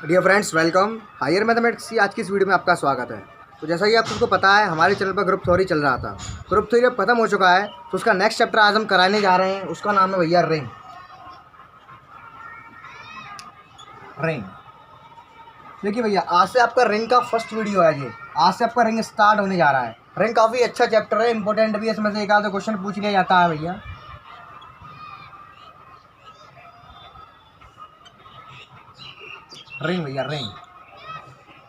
Dear friends, welcome higher mathematics की आज की इस वीडियो में आपका स्वागत है। तो जैसा कि आप सबको पता है, हमारे चैनल पर ग्रुप थ्योरी चल रहा था। ग्रुप थ्योरी अब खत्म हो चुका है, तो उसका नेक्स्ट चैप्टर आज हम कराने जा रहे हैं। उसका नाम है भैया रिंग। रिंग देखिए भैया, आज से आपका रिंग का फर्स्ट वीडियो है ये। आज से आपका रिंग स्टार्ट होने जा रहा है। रिंग काफ़ी अच्छा चैप्टर है, इंपॉर्टेंट भी है। इसमें से एक आधा क्वेश्चन पूछ लिया जाता है भैया। रिंग भैया रिंग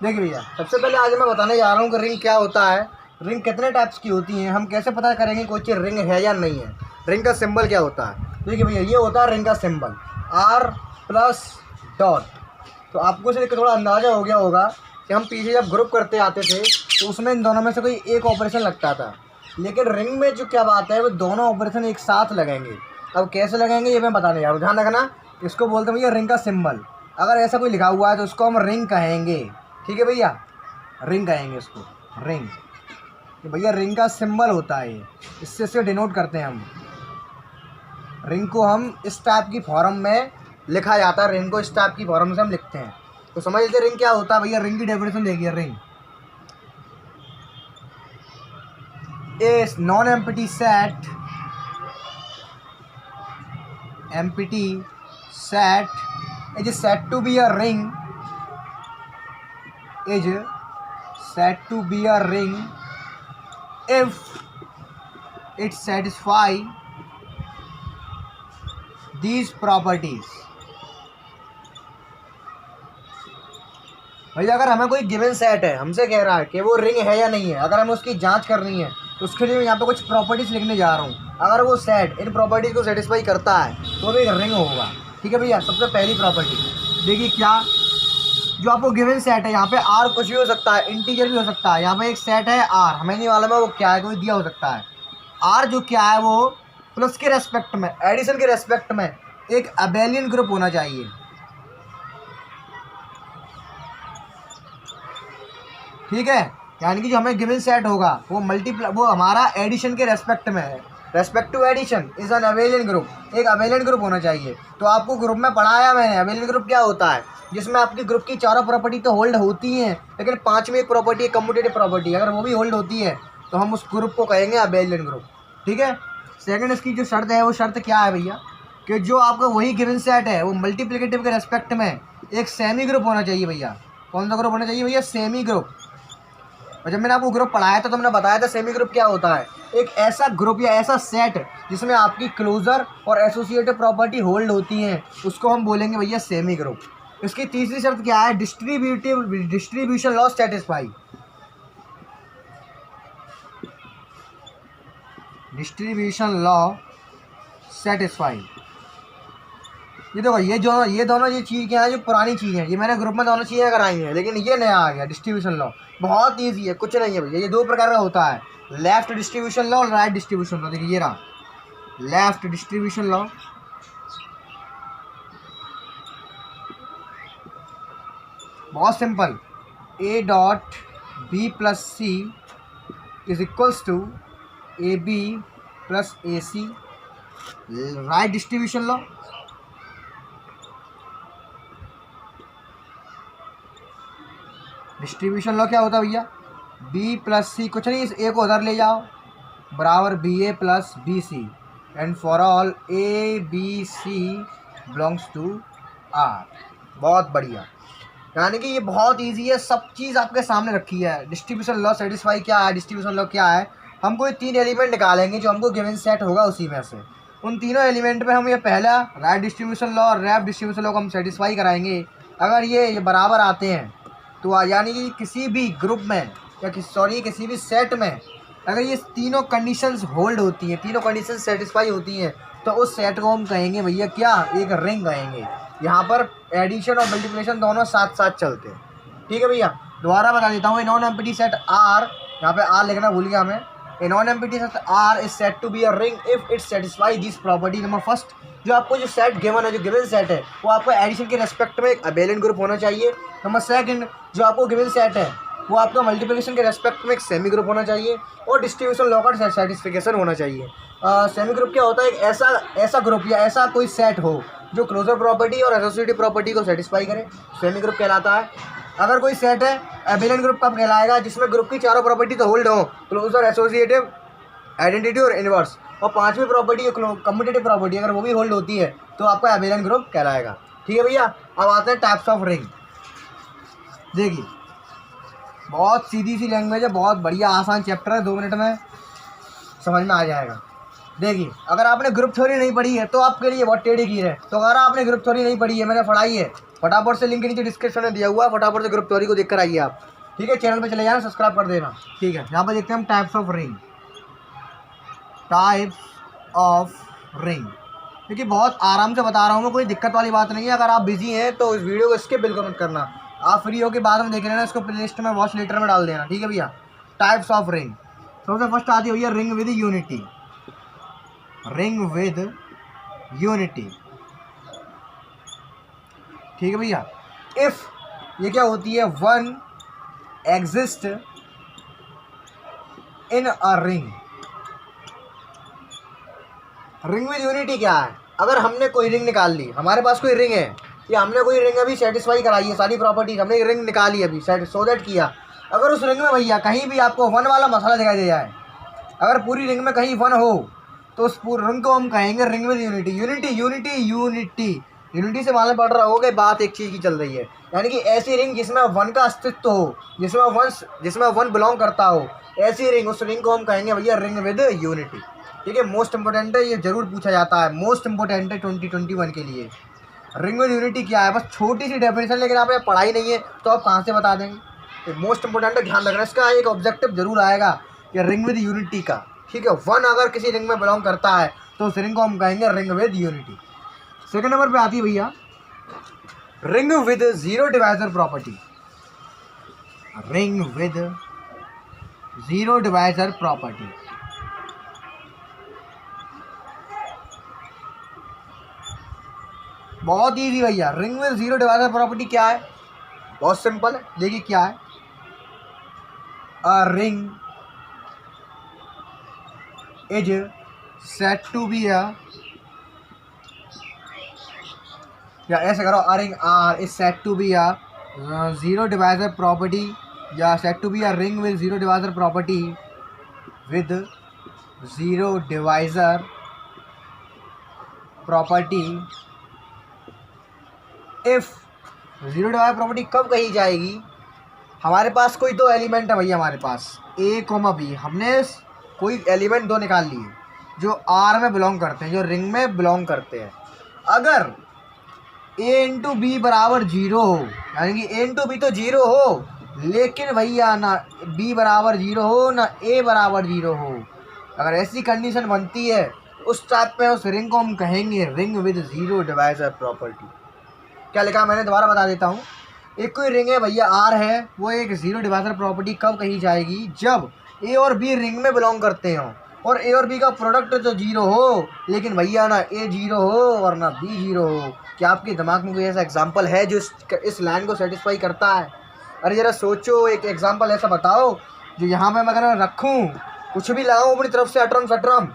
देखिए भैया, सबसे पहले आज मैं बताने जा रहा हूँ कि रिंग क्या होता है, रिंग कितने टाइप्स की होती हैं, हम कैसे पता करेंगे कोई चीज़ रिंग है या नहीं है, रिंग का सिंबल क्या होता है। देखिए भैया, ये होता है रिंग का सिंबल R प्लस डॉट। तो आपको से थोड़ा अंदाज़ा हो गया होगा कि हम पीछे जब ग्रुप करते आते थे तो उसमें इन दोनों में से कोई एक ऑपरेशन लगता था, लेकिन रिंग में जो क्या बात है वो दोनों ऑपरेशन एक साथ लगेंगे। अब कैसे लगेंगे ये मैं बताने जा रहा हूँ, ध्यान रखना। इसको बोलते हैं भैया रिंग का सिंबल। अगर ऐसा कोई लिखा हुआ है तो उसको हम रिंग कहेंगे। ठीक है भैया, रिंग कहेंगे इसको, रिंग। तो भैया रिंग का सिंबल होता है ये, इससे डिनोट करते हैं हम। रिंग को हम इस टाइप की फॉर्म में लिखा जाता है, रिंग को इस टाइप की फॉर्म से हम लिखते हैं। तो समझ लीजिए रिंग क्या होता है भैया। रिंग की डेफिनेशन देखिए, ring is non empty set, empty set is set to be a ring, is said to be a ring if it satisfy these properties। भैया अगर हमें कोई गिवन सेट है, हमसे कह रहा है कि वो रिंग है या नहीं है, अगर हमें उसकी जांच करनी है तो उसके लिए मैं यहाँ पे कुछ प्रॉपर्टीज लिखने जा रहा हूँ। अगर वो सेट इन प्रॉपर्टीज को सेटिस्फाई करता है तो वो एक रिंग होगा। ठीक है भैया, सबसे पहली प्रॉपर्टी देखिए क्या, जो आपको गिवन सेट है, यहाँ पे आर कुछ भी हो सकता है, इंटीजर भी हो सकता है। यहाँ पे एक सेट है आर, हमें नहीं मालूम है वो क्या है, कोई दिया हो सकता है। आर जो क्या है वो प्लस के रेस्पेक्ट में, एडिशन के रेस्पेक्ट में एक अबेलियन ग्रुप होना चाहिए। ठीक है, यानी कि जो हमें गिवन सेट होगा वो वो हमारा एडिशन के रेस्पेक्ट में है। Respect to addition is an abelian group, एक अबेलियन ग्रुप होना चाहिए। तो आपको ग्रुप में पढ़ाया मैंने, अबेलियन ग्रुप क्या होता है, जिसमें आपकी ग्रुप की चारों प्रॉपर्टी तो होल्ड होती हैं, लेकिन पांचवी एक प्रॉपर्टी है कम्यूटेटिव प्रॉपर्टी, अगर वो भी होल्ड होती है तो हम उस ग्रुप को कहेंगे अबेलियन ग्रुप। ठीक है, सेकंड इसकी जो शर्त है वो शर्त क्या है भैया, कि जो आपका वही गिवन सेट है वो मल्टीप्लिकेटिव के रेस्पेक्ट में एक सेमी ग्रुप होना चाहिए भैया। कौन सा ग्रुप होना चाहिए भैया? Semi group. और जब मैंने आपको ग्रुप पढ़ाया था तो मैंने बताया था सेमी ग्रुप क्या होता है, एक ऐसा ग्रुप या ऐसा सेट जिसमें आपकी क्लोजर और एसोसिएटिव प्रॉपर्टी होल्ड होती हैं, उसको हम बोलेंगे भैया सेमी ग्रुप। इसकी तीसरी शर्त क्या है? Distribution law satisfy. Distribution law satisfy. ये देखो, ये दोनों चीज़ क्या है, जो पुरानी चीज़ है, ये मैंने ग्रुप में दोनों चीज़ें कराई हैं, लेकिन ये नया आ गया डिस्ट्रीब्यूशन लॉ। बहुत ईजी है, कुछ नहीं है भैया। ये दो प्रकार का होता है, लेफ्ट डिस्ट्रीब्यूशन लॉ और राइट डिस्ट्रीब्यूशन लॉ। देखिए ये रहा लेफ्ट डिस्ट्रीब्यूशन लॉ, बहुत simple. A dot B plus C is equals to A B plus A C. Right distribution law, distribution law क्या होता है भैया? बी प्लस सी, कुछ नहीं, इस ए को उधर ले जाओ, बराबर B A plus B C, and for all A B C belongs to R. बहुत बढ़िया, यानी कि ये बहुत इजी है, सब चीज़ आपके सामने रखी है। डिस्ट्रीब्यूशन लॉ सेटिस्फाई क्या है, डिस्ट्रीब्यूशन लॉ क्या है, हम कोई तीन एलिमेंट निकालेंगे जो हमको गिवन सेट होगा, उसी में से उन तीनों एलिमेंट में हम ये पहला राइट डिस्ट्रीब्यूशन लॉ और लेफ्ट डिस्ट्रीब्यूशन लॉ को हम सेटिस्फाई कराएंगे। अगर ये बराबर आते हैं तो यानी कि किसी भी ग्रुप में या किसी भी सेट में अगर ये तीनों कंडीशंस होल्ड होती हैं, तीनों कंडीशंस सेटिस्फाई होती हैं, तो उस सेट को हम कहेंगे भैया क्या? एक रिंग कहेंगे। यहाँ पर एडिशन और मल्टीप्लिकेशन दोनों साथ साथ चलते हैं। ठीक है भैया, दोबारा बता देता हूँ। A non empty set R, यहाँ पे आर लिखना भूल गया हमें। A non empty set R is set to be a ring if it satisfy this property. Number first, जो आपको जो सेट गिवन है, जो गिवन सेट है, वो आपको एडिशन के रेस्पेक्ट में एक अबेलियन ग्रुप होना चाहिए। नंबर सेकंड, जो आपको गिवन सेट है वो आपका मल्टीप्लिकेशन के रेस्पेक्ट में एक सेमी ग्रुप होना चाहिए, और डिस्ट्रीब्यूशन लॉ का सेटिस्फिकेशन होना चाहिए। सेमी ग्रुप क्या होता है? एक ऐसा ग्रुप या ऐसा कोई सेट हो जो क्लोजर प्रॉपर्टी और एसोसिएटिव प्रॉपर्टी को सेटिस्फाई करे सेमी ग्रुप कहलाता है। अगर कोई सेट है एबिलियन ग्रुप कब कहलाएगा, जिसमें ग्रुप की चारों प्रॉपर्टी तो होल्ड हो, क्लोजर, एसोसिएटिव, आइडेंटिटी और इनवर्स, और पांचवी प्रॉपर्टी कम्यूटेटिव प्रॉपर्टी अगर वो भी होल्ड होती है तो आपका एबिलियन ग्रुप कहलाएगा। ठीक है भैया। अब आते हैं टाइप्स ऑफ रिंग। देखिए बहुत सीधी सी लैंग्वेज है, बहुत बढ़िया आसान चैप्टर है, 2 मिनट में समझ में आ जाएगा। देखिए अगर आपने ग्रुप थ्योरी नहीं पढ़ी है तो आपके लिए बहुत टेढ़ी कीर है। तो अगर आपने ग्रुप थ्योरी नहीं पढ़ी है, मैंने पढ़ाई है, फटाफट से लिंक के नीचे डिस्क्रिप्शन में दिया हुआ है, फटाफट से ग्रुप थ्योरी को देख कर आइए आप। ठीक है, चैनल पे चले जाना, सब्सक्राइब कर देना। ठीक है, यहाँ पर देखते हैं हम types of ring. Types of ring देखिए बहुत आराम से बता रहा हूँ मैं, कोई दिक्कत वाली बात नहीं है। अगर आप बिजी हैं तो इस वीडियो को स्किप बिल्कुल मत करना, आप फ्री हो के बाद में देख लेना, इसको प्लेलिस्ट में वॉच लेटर में डाल देना। ठीक है भैया। टाइप्स ऑफ रिंग, सबसे फर्स्ट आती है भैया ring with unity. Ring with unity, ठीक है भैया। इफ ये क्या होती है, one exist in a ring. Ring with unity क्या है, अगर हमने कोई रिंग निकाल ली, हमारे पास कोई रिंग है या हमने कोई रिंग अभी सेटिस्फाई कराई है, सारी प्रॉपर्टीज हमने एक रिंग निकाली अभी सो दैट किया, अगर उस रिंग में भैया कहीं भी आपको वन वाला मसाला दिखाई दे जाए, अगर पूरी रिंग में कहीं वन हो तो उस पूरे रिंग को हम कहेंगे ring with unity. Unity unity unity unity से मालूम पड़ रहा होगा बात एक चीज़ की चल रही है, यानी कि ऐसी रिंग जिसमें वन का अस्तित्व हो, जिसमें वन बिलोंग करता हो, ऐसी रिंग, उस रिंग को हम कहेंगे भैया रिंग विद यूनिटी। ठीक है, मोस्ट इंपॉर्टेंट है, ये जरूर पूछा जाता है, मोस्ट इंपॉर्टेंट है 2021 के लिए। रिंग विद यूनिटी क्या है, बस छोटी सी डेफिनेशन, लेकिन आपने पढ़ाई नहीं है तो आप कहाँ से बता देंगे। मोस्ट इंपॉर्टेंट है, ध्यान रखना, इसका एक ऑब्जेक्टिव जरूर आएगा कि रिंग विद यूनिटी का। ठीक है, वन अगर किसी रिंग में बिलोंग करता है तो उस रिंग को हम कहेंगे ring with unity. Second number पे आती है भैया ring with zero divisor property. Ring with zero divisor property, बहुत ईजी भैया। Ring with zero divisor property क्या है, बहुत सिंपल है। देखिए क्या है, a ring is set to be a, या ऐसे करो, a ring R is set to be a zero divisor property, या set to be a ring with zero divisor property, with zero divisor property if zero divisor property कब कही जाएगी, हमारे पास कोई दो एलिमेंट है भैया, हमारे पास ए कोमा बी, हमने कोई एलिमेंट दो निकाल लिए जो आर में बिलोंग करते हैं, जो रिंग में बिलोंग करते हैं। अगर ए इंटू बी बराबर जीरो हो, यानी कि ए इंटू बी तो जीरो हो, लेकिन भैया ना बी बराबर जीरो हो ना ए बराबर जीरो हो, अगर ऐसी कंडीशन बनती है उस टाइप में उस रिंग को हम कहेंगे ring with zero divisor property. क्या लिखा मैंने दोबारा बता देता हूँ। एक कोई रिंग है भैया आर है, वो एक जीरो डिवाइजर प्रॉपर्टी कब कही जाएगी, जब ए और बी रिंग में बिलोंग करते हो और ए और बी का प्रोडक्ट तो जीरो हो, लेकिन भैया ना ए जीरो हो और ना बी जीरो हो। क्या आपके दिमाग में कोई ऐसा एग्जाम्पल है जो इस लाइन को सेटिस्फाई करता है? अरे ज़रा सोचो, एक एग्जाम्पल ऐसा बताओ जो यहाँ पे मैं अगर रखूँ, कुछ भी लगाऊँ अपनी तरफ से अटरम सटरम,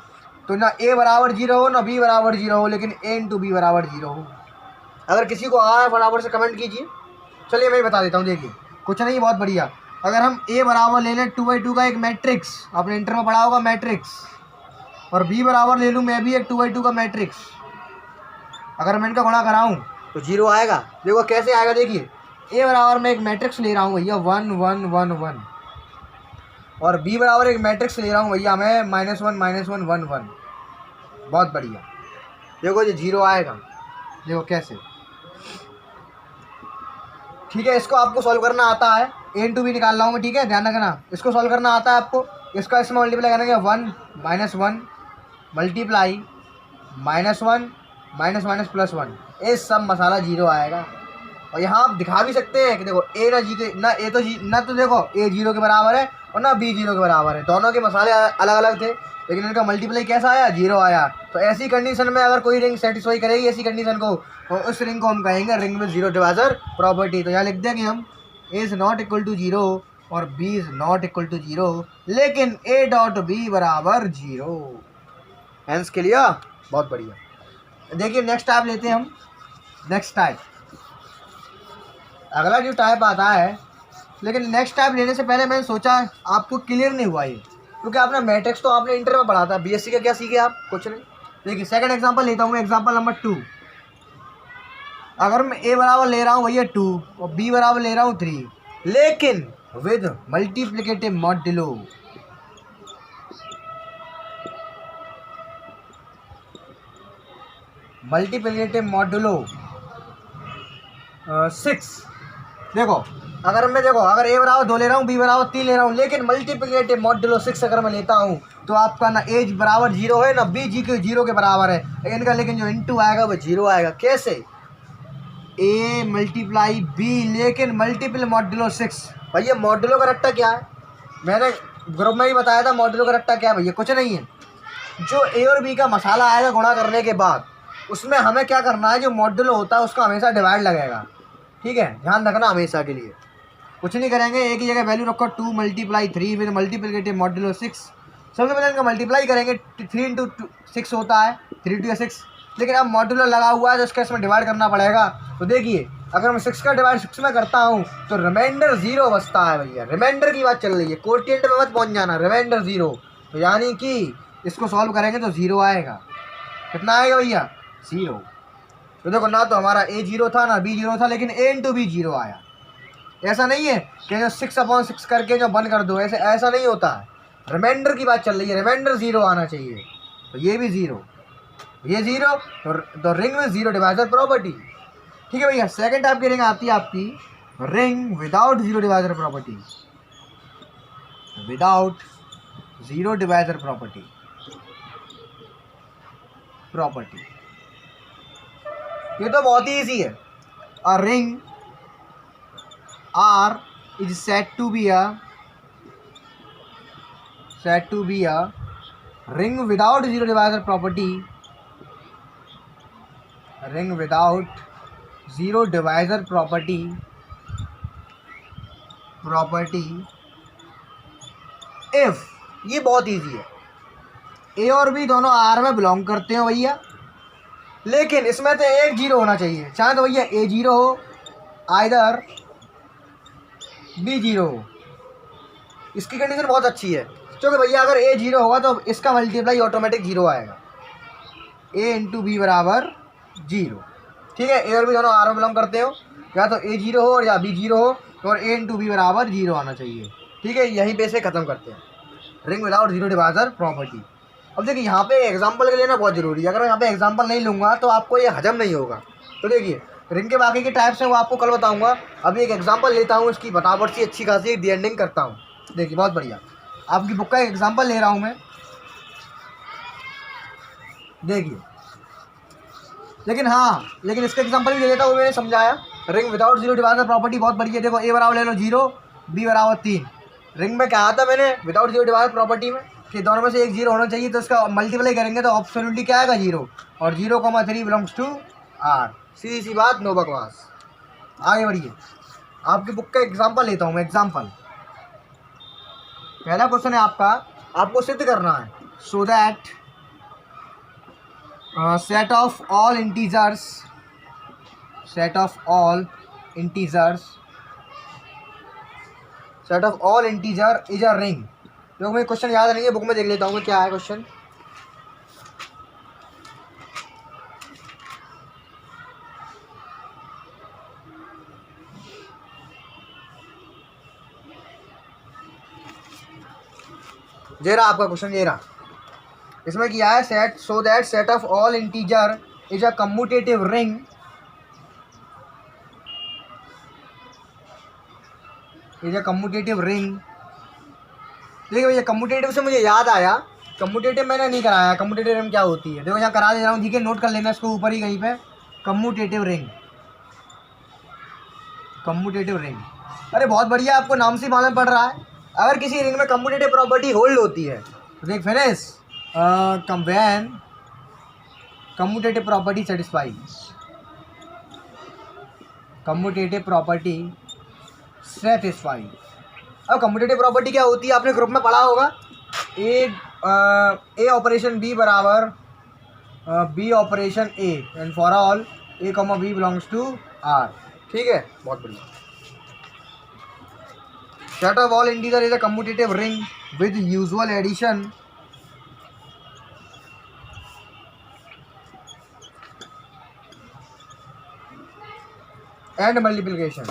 तो ना ए बराबर जीरो हो ना बी बराबर जीरो हो, लेकिन ए इंटू बी बराबर जीरो हो। अगर किसी को आ रहा है फटाफट से कमेंट कीजिए। चलिए मैं बता देता हूँ। देखिए कुछ नहीं, बहुत बढ़िया। अगर हम ए बराबर ले लें 2/2 का एक मैट्रिक्स, आपने इंटर में पढ़ा होगा मैट्रिक्स, और बी बराबर ले लूँ मैं भी एक 2/2 का मैट्रिक्स, अगर मैं इनका गुणा कराऊँ तो जीरो आएगा। देखो कैसे आएगा, देखिए ए बराबर मैं एक मैट्रिक्स ले रहा हूँ भैया 1 1 1 1, और बी बराबर एक मैट्रिक्स ले रहा हूँ भैया मैं -1 -1 1 1। बहुत बढ़िया, देखो ये जीरो आएगा, देखो कैसे। ठीक है, इसको आपको सॉल्व करना आता है, ए इंटू बी निकाल रहा हूँ मैं, ठीक है, ध्यान रखना, इसको सॉल्व करना आता है आपको। इसका इसमें मल्टीप्लाई करेंगे 1 -1 मल्टीप्लाई -1 -1 ये सब मसाला जीरो आएगा। और यहाँ आप दिखा भी सकते हैं कि देखो ए ना जी ना ए तो ना तो देखो ए जीरो के बराबर है और ना बी जीरो के बराबर है, दोनों के मसाले अलग अलग थे, लेकिन इनका मल्टीप्लाई कैसा आया, जीरो आया। तो ऐसी कंडीशन में अगर कोई रिंग सेटिस्फाई करेगी ऐसी कंडीशन को, तो उस रिंग को हम कहेंगे ring with zero divisor property. तो यहाँ लिख देंगे हम a is not equal to zero और b is not equal to zero, लेकिन ए डॉट बी बराबर जीरो। हैंस के लिए बहुत बढ़िया। देखिए नेक्स्ट आप लेते हैं हम नेक्स्ट टाइप, अगला जो टाइप आता है, लेकिन नेक्स्ट टाइप लेने से पहले मैंने सोचा आपको क्लियर नहीं हुआ ये, क्योंकि आपने मैट्रिक्स तो आपने इंटर में पढ़ा था, बीएससी का क्या सीखे आप, कुछ नहीं। देखिए सेकंड एग्जांपल लेता हूँ मैं, एग्जांपल नंबर 2। अगर मैं ए बराबर ले रहा हूँ भैया 2 और बी बराबर ले रहा हूँ 3, लेकिन with multiplicative modulo, multiplicative modulo 6। देखो अगर अगर ए बराबर 2 ले रहा हूँ, बी बराबर 3 ले रहा हूँ, लेकिन मल्टीप्लिकेटिव मॉड्यूलो 6 अगर मैं लेता हूँ तो आपका ना ए बराबर 0 है ना बी जीरो के बराबर है इनका, लेकिन जो इनटू आएगा वो 0 आएगा। कैसे? ए मल्टीप्लाई बी, लेकिन मल्टीपल मॉड्यूलो 6। भैया मॉड्यूलो का रट्टा क्या है? मैंने ग्रुप में ही बताया था मॉड्यूलो का रट्टा क्या है भैया, कुछ नहीं है। जो ए और बी का मसाला आएगा गुणा करने के बाद, उसमें हमें क्या करना है, जो मॉड्यूलो होता है उसका हमेशा डिवाइड लगेगा। ठीक है, ध्यान रखना हमेशा के लिए। कुछ नहीं करेंगे, एक ही जगह वैल्यू रखो 2 मल्टीप्लाई 3 विद मल्टीप्लिकेटिव मॉड्यूलो 6। सबसे पहले इनका मल्टीप्लाई करेंगे, 3 इंटू 6 होता है, 3 टू 6। लेकिन अब मॉड्यूलो लगा हुआ है तो इसका इसमें डिवाइड करना पड़ेगा। तो देखिए अगर मैं 6 का डिवाइड 6 में करता हूँ तो रिमाइंडर 0 बचता है भैया। रिमाइंडर की बात चल रही है, कोटिएंट में मत पहुँच जाना, रिमाइंडर 0। तो यानी कि इसको सॉल्व करेंगे तो 0 आएगा। कितना आएगा भैया? 0। तो देखो ना तो हमारा ए 0 था ना बी 0 था, लेकिन ए इंटू बी 0 आया। ऐसा नहीं है कि जो 6/6 करके जो बंद कर दो, ऐसा नहीं होता है। रिमाइंडर की बात चल रही है, रिमाइंडर 0 आना चाहिए। तो ये भी 0, ये 0, तो रिंग में 0 डिवाइजर प्रॉपर्टी। ठीक है भैया। सेकंड टाइप की रिंग आती है आपकी ring without 0 divisor property, without 0 divisor property. ये तो बहुत ही ईजी है। A ring R is said to be a ring without 0 divisor property. Ring without 0 divisor property if, ये बहुत इजी है, ए और बी दोनों R में बिलोंग करते हो भैया, लेकिन इसमें तो एक 0 होना चाहिए। चाहे तो भैया ए 0 हो, आइदर बी 0 हो। इसकी कंडीशन बहुत अच्छी है, क्योंकि भैया अगर ए 0 होगा तो इसका मल्टीप्लाई ऑटोमेटिक 0 आएगा, ए इंटू बी बराबर 0। ठीक है, ए और बी दोनों आर में बिलोंग करते हो, या तो ए 0 हो और या बी 0 हो, और ए इंटू बी बराबर 0 आना चाहिए। ठीक है, यहीं पे से ख़त्म करते हैं रिंग विदाउट 0 डिवाइजर प्रॉपर्टी। अब देखिए यहाँ पे एग्जाम्पल के लेना बहुत ज़रूरी है। अगर मैं यहाँ पे एग्जाम्पल नहीं लूँगा तो आपको ये हजम नहीं होगा। तो देखिए रिंग के बाकी के टाइप्स हैं वो आपको कल बताऊँगा। अभी एक एग्जाम्पल लेता हूँ, इसकी बतावट सी अच्छी खासी दी एंडिंग करता हूँ। देखिए बहुत बढ़िया, आपकी बुक का एक एग्जाम्पल ले रहा हूँ मैं। देखिए लेकिन इसका एग्जाम्पल भी ले लेता हूँ, मैंने समझाया। रिंग विदाउट 0 डिवाइजर प्रॉपर्टी बहुत बढ़िया। देखो ए बराबर ले लो 0, बी बराबर 3। रिंग में क्या आता मैंने विदाउट 0 डिवाइजर प्रॉपर्टी में कि दोनों में से एक 0 होना चाहिए, तो इसका मल्टीप्लाई करेंगे तो ऑब्सोल्युटली क्या आएगा 0, और 0,3 बिलोंग्स टू आर। सीधी सी बात, नो बकवास। आगे बढ़िए, आपकी बुक का एग्जाम्पल लेता हूँ मैं। एग्जाम्पल पहला क्वेश्चन है आपका, आपको सिद्ध करना है so that set of all integers is a ring. तो मुझे क्वेश्चन याद नहीं है, बुक में देख लेता हूँ मैं क्या है क्वेश्चन। ये रहा आपका क्वेश्चन, ये रहा। इसमें क्या है, set so that set of all integer is a commutative ring देखिए भैया कम्यूटेटिव से मुझे याद आया, कम्यूटेटिव मैंने नहीं कराया। कम्यूटेटिव रिंग क्या होती है देखो यहाँ करा दे रहा हूँ, ठीक है, नोट कर लेना इसको ऊपर ही कहीं पे। कम्यूटेटिव रिंग, अरे बहुत बढ़िया, आपको नाम से मालूम पड़ रहा है। अगर किसी रिंग में कम्यूटेटिव प्रॉपर्टी होल्ड होती है तो देख finish, when commutative property satisfy, अब कम्यूटेटिव प्रॉपर्टी क्या होती है आपने ग्रुप में पढ़ा होगा। ए ऑपरेशन बी बराबर B operation A, and for all A comma B belongs to R. ठीक है, बहुत बढ़िया। Set of all integer is a commutative ring with usual addition and multiplication.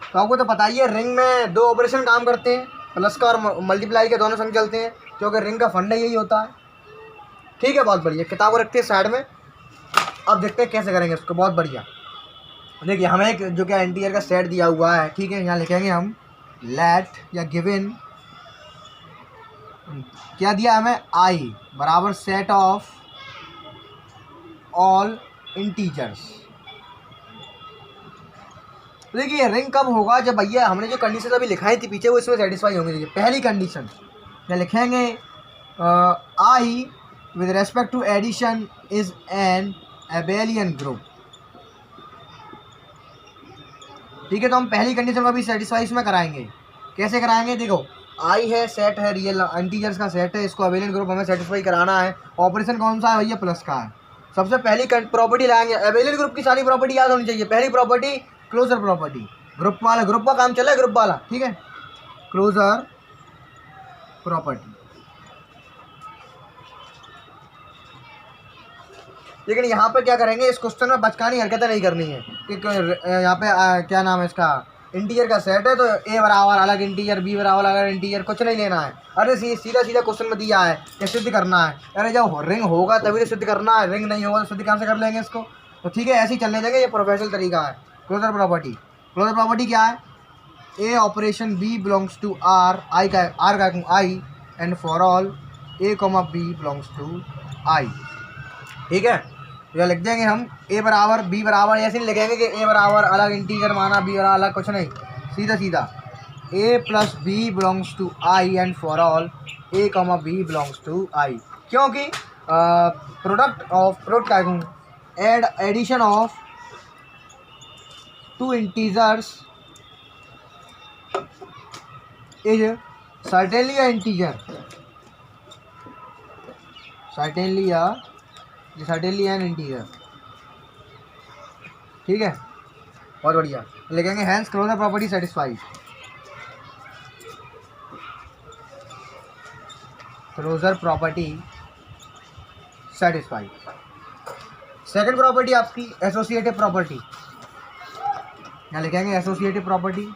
तो आपको तो पता ही है, रिंग में दो ऑपरेशन काम करते हैं, प्लस का और मल्टीप्लाई के, दोनों संग चलते हैं, क्योंकि रिंग का फंडा यही होता है। ठीक है, बहुत बढ़िया। किताब को रखते हैं साइड में, अब देखते हैं कैसे करेंगे इसको। बहुत बढ़िया। देखिए, हमें एक जो क्या इंटीजर का सेट दिया हुआ है, ठीक है, यहाँ लिखेंगे हम लेट या गिवन, क्या दिया हमें, आई बराबर सेट ऑफ ऑल इंटीजर्स। देखिए, रिंग कब होगा, जब भैया हमने जो कंडीशन अभी लिखाई थी पीछे वो इसमें सेटिस्फाई होंगी। देखिए, पहली कंडीशन क्या लिखेंगे, I with respect to addition is an abelian group. ठीक है, तो हम पहली कंडीशन को अभी सेटिस्फाई इसमें कराएंगे। कैसे कराएंगे, देखो, आई है, सेट है, रियल इंटीजर्स का सेट है, इसको एबेलियन ग्रुप हमें सेटिस्फाई कराना है। ऑपरेशन कौन सा है भैया, प्लस का है। सबसे पहली प्रॉपर्टी लाएंगे, एबेलियन ग्रुप की सारी प्रॉपर्टी याद होनी चाहिए। पहली प्रॉपर्टी क्लोजर प्रॉपर्टी, ग्रुप वाला, ग्रुप का काम चला है, ग्रुप वाला। ठीक है, क्लोजर प्रॉपर्टी। लेकिन यहाँ पे क्या करेंगे, इस क्वेश्चन में बचकानी हरकतें नहीं करनी है कि यहाँ पे क्या नाम है इसका, इंटीजर का सेट है तो ए बराबर अलग इंटीजर, बी बराबर अलग इंटीजर, कुछ नहीं लेना है। अरे सीधा सीधा क्वेश्चन में दिया है कि सिद्ध करना है। अरे जब रिंग होगा तभी तो सिद्ध करना है, रिंग नहीं होगा तो सिद्ध कहाँ से कर लेंगे इसको। तो ठीक है, ऐसे ही चलने देंगे, ये प्रोफेशनल तरीका है। क्लोजर प्रॉपर्टी, क्लोजर प्रॉपर्टी क्या है, ए operation b belongs to R, I का आर का I, and for all A comma B belongs to I. ठीक है, या लिख देंगे हम ए बराबर बी बराबर, ऐसे नहीं लिखेंगे कि ए बराबर अलग इंटीजर माना, बी बराबर अलग, कुछ नहीं, सीधा सीधा a plus b belongs to I and for all A comma B belongs to I. क्योंकि प्रोडक्ट का add addition of two integers is certainly a integer, certainly an integer. ठीक है, बहुत बढ़िया। लिखेंगे hence closure property satisfied, closure property satisfied. Second property आपकी associative property, यहाँ लिखेंगे एसोसिएटिव प्रॉपर्टी,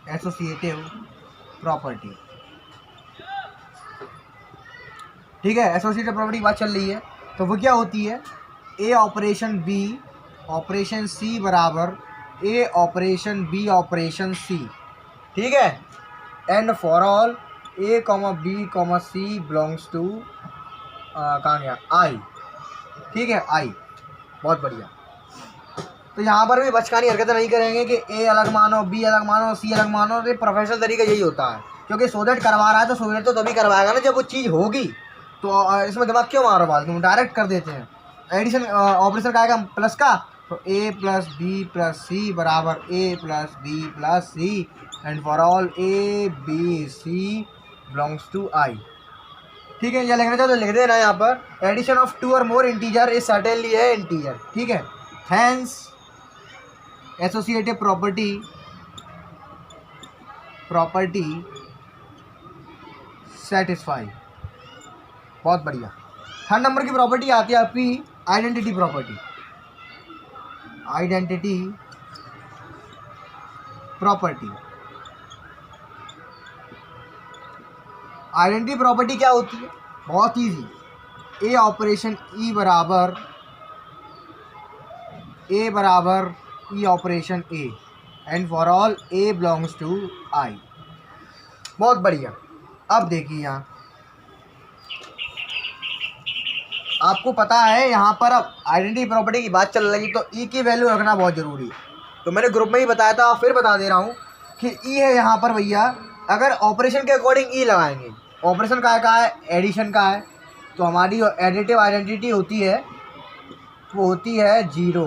एसोसिएटिव प्रॉपर्टी। ठीक है, एसोसिएटिव प्रॉपर्टी की बात चल रही है, तो वो क्या होती है, ए ऑपरेशन बी ऑपरेशन सी बराबर ए ऑपरेशन बी ऑपरेशन सी। ठीक है, and for all A comma B comma C belongs to कहाँ गया, आई। ठीक है, आई, बहुत बढ़िया। तो यहाँ पर भी बचकानी हरकतें नहीं करेंगे कि ए अलग मानो, बी अलग मानो, सी अलग मानो। ये प्रोफेशनल तरीका यही होता है, क्योंकि सोडेट करवा रहा है तो सोडेट तो तभी करवाएगा ना जब वो चीज़ होगी। तो इसमें दिमाग क्यों मारो, बात क्यों, डायरेक्ट कर देते हैं। एडिशन ऑपरेशन का आएगा प्लस का, तो a plus b plus c बराबर a plus b plus c, and for all A B C belongs to I. ठीक है, या लिखना चाहो तो लिख देना यहाँ पर, एडिशन ऑफ टू और मोर इंटीजर इज सर्टेनली है इंटीजर। ठीक है, हैंस एसोसिएटिव प्रॉपर्टी सेटिस्फाई। बहुत बढ़िया। थर्ड नंबर की प्रॉपर्टी आती है आपकी identity property, identity property. Identity property क्या होती है, बहुत ईजी, ए ऑपरेशन ई बराबर e operation A, and for all a belongs to I. बहुत बढ़िया। अब देखिए, यहाँ आपको पता है, यहाँ पर अब आइडेंटिटी प्रॉपर्टी की बात चल रही, तो ई की वैल्यू रखना बहुत ज़रूरी है। तो मैंने ग्रुप में ही बताया था, फिर बता दे रहा हूँ कि ई है यहाँ पर भैया, अगर ऑपरेशन के अकॉर्डिंग ई लगाएंगे, ऑपरेशन का है, एडिशन का है, तो हमारी एडिटिव आइडेंटिटी होती है वो होती है 0।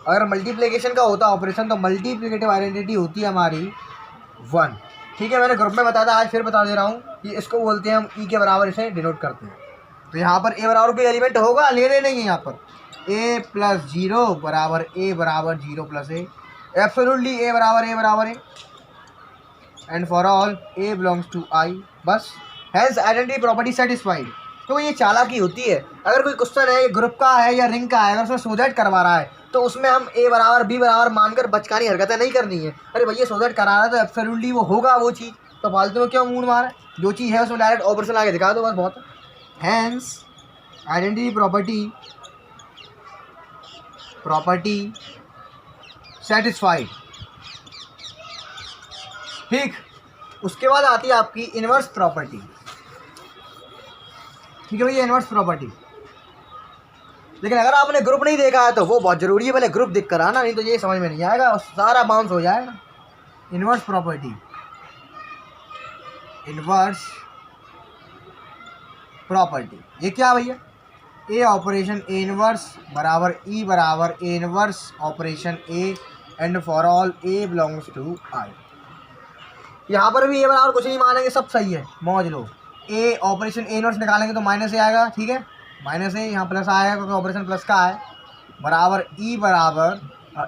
अगर मल्टीप्लिकेशन का होता ऑपरेशन तो मल्टीप्लिकेटिव आइडेंटिटी होती है हमारी 1। ठीक है, मैंने ग्रुप में बताया था, आज फिर बता दे रहा हूँ कि इसको बोलते हैं हम ई के बराबर इसे डिनोट करते हैं। तो यहाँ पर ए बराबर कोई एलिमेंट होगा, ले रहे नहीं है यहाँ पर। ए प्लस जीरो बराबर ए बराबर zero plus a, absolutely a बराबर a and for all a belongs to I, बस। Hence identity property satisfied. तो ये चालाकी होती है, अगर कोई क्वेश्चन है ग्रुप का है या रिंग का है, अगर उसमें सोजेट करवा रहा है तो उसमें हम ए बराबर बी बराबर मानकर बचकानी हरकतें नहीं करनी है। अरे भैया सोजेट करा रहा है तो एब्सोल्युटली वो होगा वो चीज़, तो फालतू में क्यों मूड मारे, जो चीज़ है उसमें डायरेक्ट ऑपरेशन आगे दिखा दो, बस बहुत। Hence identity property satisfied. ठीक, उसके बाद आती है आपकी इनवर्स प्रॉपर्टी। ठीक है भैया, इनवर्स प्रॉपर्टी। लेकिन अगर आपने ग्रुप नहीं देखा है तो वो बहुत ज़रूरी है, पहले ग्रुप दिख कर आना, नहीं तो ये समझ में नहीं आएगा और सारा बाउंस हो जाएगा। इनवर्स प्रॉपर्टी, इनवर्स प्रॉपर्टी ये क्या भैया? ए ऑपरेशन ए इनवर्स बराबर ई बराबर a inverse operation A and for all a belongs to I. यहाँ पर भी ए बराबर कुछ नहीं मानेंगे, सब सही है, मौज लो। ए ऑपरेशन ए इनवर्स निकालेंगे तो माइनस ए आएगा, ठीक है, माइनस ए, यहाँ प्लस आएगा क्योंकि ऑपरेशन प्लस का है, बराबर ई बराबर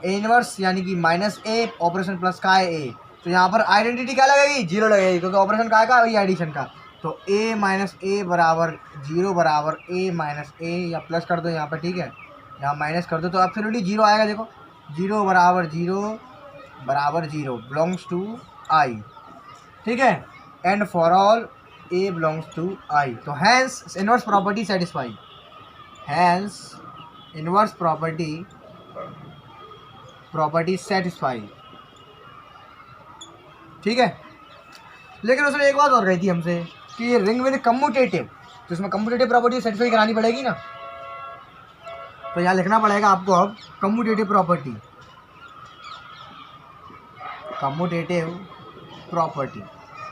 ए इनवर्स यानी कि माइनस ए, ऑपरेशन प्लस का है ए, तो यहाँ पर आइडेंटिटी क्या लगेगी? जीरो लगेगी, क्योंकि ऑपरेशन का है का वही एडिशन का। तो ए माइनस ए बराबर जीरो बराबर ए माइनस ए, या प्लस कर दो यहाँ पर, ठीक है, यहाँ माइनस कर दो तो एब्सोल्युटली जीरो आएगा। देखो जीरो बराबर जीरो बिलोंग्स टू आई, ठीक है, and for all a belongs to I. तो hence inverse property satisfy, hence inverse property satisfy, ठीक है। लेकिन उसने एक बात और कही थी हमसे कि ये रिंग विद कम्यूटेटिव, तो इसमें कम्यूटेटिव प्रॉपर्टी सेटिस्फाई करानी पड़ेगी ना, तो यहाँ लिखना पड़ेगा आपको अब कम्यूटेटिव प्रॉपर्टी।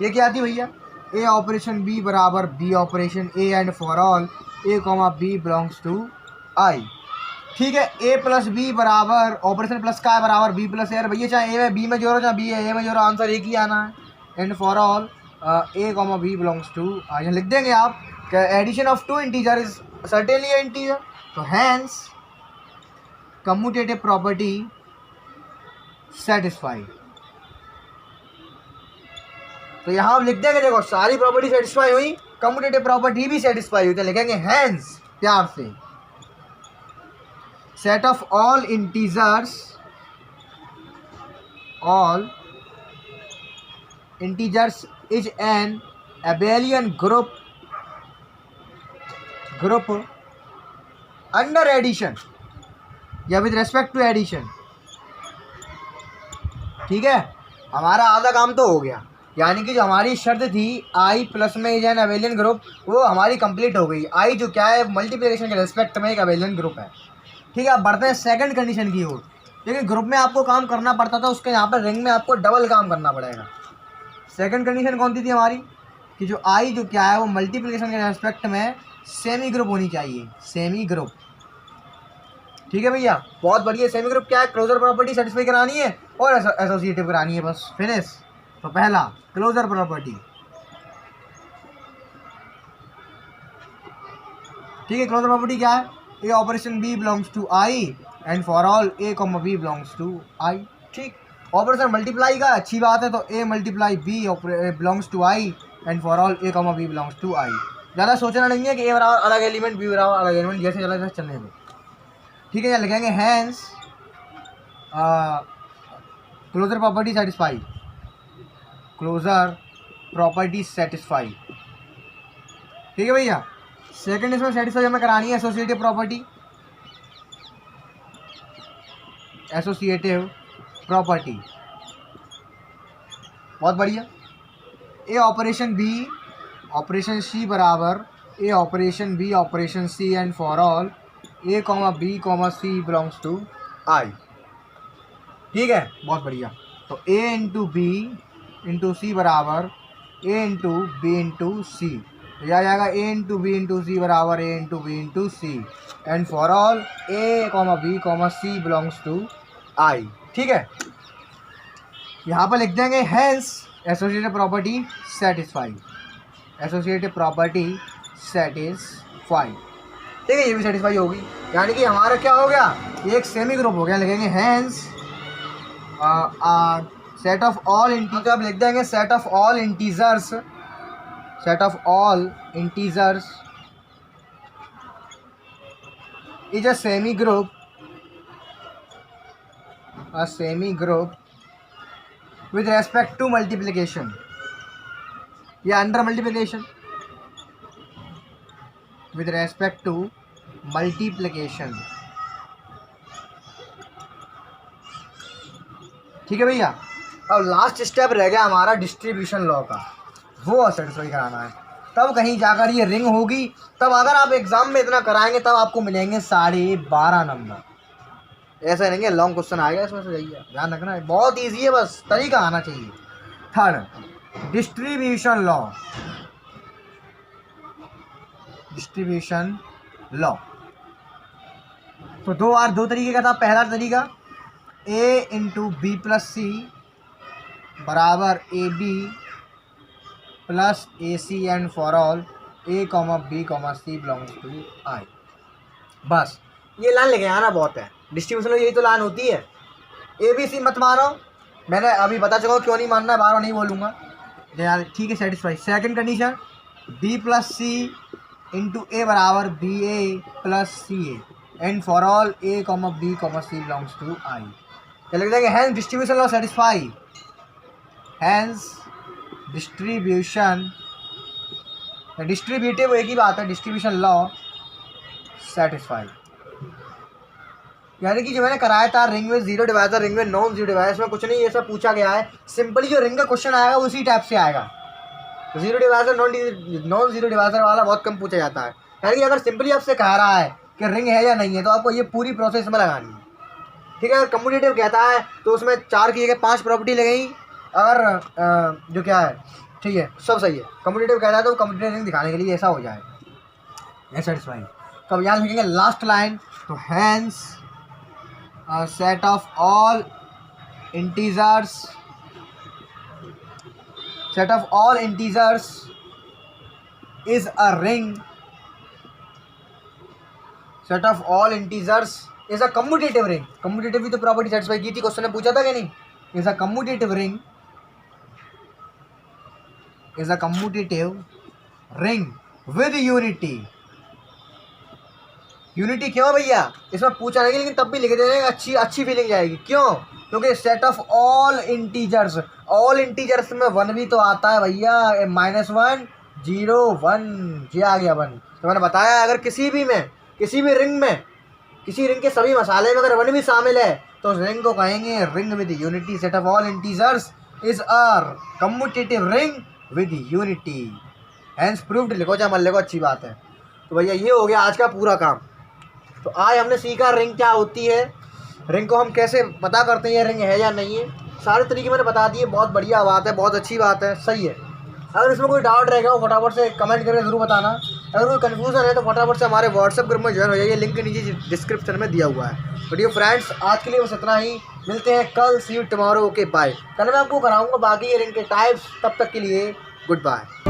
ये क्या आती भैया? ए ऑपरेशन बी बराबर B operation A and for all A comma B belongs to I, ठीक है। ए प्लस बी बराबर ऑपरेशन प्लस का है बराबर बी प्लस ए, भैया चाहे ए में बी में जोड़ो चाहे बी ए में जोड़ो, आंसर एक ही आना है। And for all A comma B belongs to I, लिख देंगे आप addition of two integer is certainly an integer. तो हैंस कम्यूटेटिव प्रॉपर्टी सेटिस्फाइड। तो यहाँ लिख देंगे, देखो सारी प्रॉपर्टी सेटिस्फाई हुई, कम्यूटेटिव प्रॉपर्टी भी सेटिस्फाई हुई, तो लिखेंगे हैंस प्यार से set of all integers is an abelian group under addition या विद रेस्पेक्ट टू एडिशन, ठीक है। हमारा आधा काम तो हो गया, यानी कि जो हमारी शर्त थी आई प्लस में इज एन abelian ग्रुप, वो हमारी कंप्लीट हो गई। आई जो क्या है, मल्टीप्लिकेशन के रेस्पेक्ट में एक abelian ग्रुप है, ठीक है। अब बढ़ते हैं सेकंड कंडीशन की ओर। लेकिन ग्रुप में आपको काम करना पड़ता था, उसके यहाँ पर रिंग में आपको डबल काम करना पड़ेगा। सेकंड कंडीशन कौन सी थी हमारी? कि जो आई जो क्या है वो मल्टीप्लिकेशन के रेस्पेक्ट में सेमी ग्रुप होनी चाहिए, सेमी ग्रुप, ठीक है भैया, बहुत बढ़िया। सेमी ग्रुप क्या है? क्लोजर प्रॉपर्टी सेटिस्फाई करानी है और एसोसिएटिव करानी है, बस फिनिश। तो पहला क्लोजर प्रॉपर्टी, ठीक है। क्लोजर प्रॉपर्टी क्या है? ए operation b belongs to I and for all A comma B belongs to I, ठीक। ऑपरेशन मल्टीप्लाई का अच्छी बात है, तो a multiply b belongs to I and for all A comma B belongs to I. ज़्यादा सोचना नहीं है कि ए बराबर अलग एलिमेंट बी बराबर अलग एलिमेंट, जैसे चला जैसे चलने दो, ठीक है। यहाँ लिखेंगे hence closure property satisfy, closure property satisfy, ठीक है भैया। सेकंड इसमें सेटिस्फाई हमें करानी है एसोसिएटिव प्रॉपर्टी, बहुत बढ़िया। ए ऑपरेशन बी ऑपरेशन सी बराबर ए operation B operation c and for all A comma B comma C belongs to I, ठीक है, बहुत बढ़िया। तो a into b into c बराबर a into b into c, यह आ जाएगा a into b into c बराबर a into b into c and for all A comma B comma C belongs to I, ठीक है। यहाँ पर लिख देंगे hence associated property satisfied, associated property satisfied. ठीक है, ये भी सेटिस्फाई होगी, यानी कि हमारा क्या हो गया, ये एक सेमी ग्रुप हो गया। लिखेंगे hence set of all integer, अब लिख देंगे set of all integers, set of all integers is a semi group, a semi group with respect to multiplication या under multiplication, with respect to multiplication। ठीक है भैया। अब लास्ट स्टेप रह गया हमारा डिस्ट्रीब्यूशन लॉ का, वो सेटिस्फाई कराना है, तब कहीं जाकर ये रिंग होगी। तब अगर आप एग्जाम में इतना कराएंगे तब आपको मिलेंगे 12.5 नंबर। ऐसा नहीं है लॉन्ग क्वेश्चन आएगा इसमें से, जाइए ध्यान रखना है, बहुत इजी है, बस तरीका आना चाहिए। Third distribution law, distribution law तो दो तरीके का था। पहला तरीका a into b plus c बराबर a B plus A c and for all A comma B comma C belongs to I. बस ये लाइन लेके आना बहुत है, डिस्ट्रीब्यूशन में यही तो लाइन होती है। ए बी सी मत मानो, मैंने अभी बता चुका हूँ क्यों नहीं मानना है, बार बार नहीं बोलूँगा यार। ठीक है, satisfy. Second condition b plus c into a बराबर B A plus c a and for all A comma B comma C belongs to I. क्या लिख देंगे, hence distribution law satisfy, hence distribution, distributive एक ही बात है, distribution law satisfied. यानी कि जो मैंने कराया था रिंग में जीरो डिवाइजर, रिंग में नॉन जीरो डिवाइजर, इसमें कुछ नहीं ये सब पूछा गया है। सिंपली जो रिंग का क्वेश्चन आएगा उसी टाइप से आएगा। Zero divisor non zero divisor वाला बहुत कम पूछा जाता है। यानी कि अगर सिंपली आपसे कह रहा है कि रिंग है या नहीं है तो आपको ये पूरी प्रोसेस में लगानी है। ठीक है, अगर कम्यूटेटिव कहता है तो उसमें 4 की जगह 5 प्रॉपर्टी लगेगी। अगर जो क्या है, ठीक है सब सही है। कम्यूटेटिव कहता है तो कम्यूटेटिव रिंग दिखाने के लिए ऐसा हो जाए, सेटिस्फाई। तो अब यहाँ लिखेंगे लास्ट लाइन, तो hence set of all integers, set of all integers is a ring, set of all integers is a commutative ring. Commutative भी तो प्रॉपर्टी सेटिस्फाई की थी, क्वेश्चन ने पूछा था कि नहीं। Is a commutative ring, is a commutative ring with unity. Unity क्यों भैया, इसमें पूछा नहीं लेकिन तब भी लिख देंगे, अच्छी फीलिंग जाएगी। क्यों, क्योंकि set of all integers, all integers में 1 भी तो आता है भैया, -1 0 1 ये आ गया 1। तो मैंने बताया अगर किसी भी में, किसी भी रिंग में, किसी रिंग के सभी मसाले में अगर 1 भी शामिल है तो उस रिंग को कहेंगे ring with unity. Set of all integers is a commutative ring with unity, hence proved. लिखो चाहे मत लिखो, अच्छी बात है। तो भैया ये हो गया आज का पूरा काम। तो आज हमने सीखा रिंग क्या होती है, रिंग को हम कैसे पता करते हैं ये रिंग है या नहीं है, सारे तरीके मैंने बता दिए। बहुत बढ़िया बात है, बहुत अच्छी बात है, सही है। अगर इसमें कोई डाउट रहेगा वो फटाफट से कमेंट करके ज़रूर बताना। अगर कोई कन्फ्यूज़न है तो फटाफट से हमारे व्हाट्सएप ग्रुप में ज्वाइन हो जाइए, लिंक नीचे डिस्क्रिप्शन में दिया हुआ है। तो डियर फ्रेंड्स, आज के लिए बस इतना ही, मिलते हैं कल, सी यू टुमारो, ओके बाय। कल मैं आपको कराऊंगा बाकी ये रिंग के टाइप्स, तब तक के लिए गुड बाय।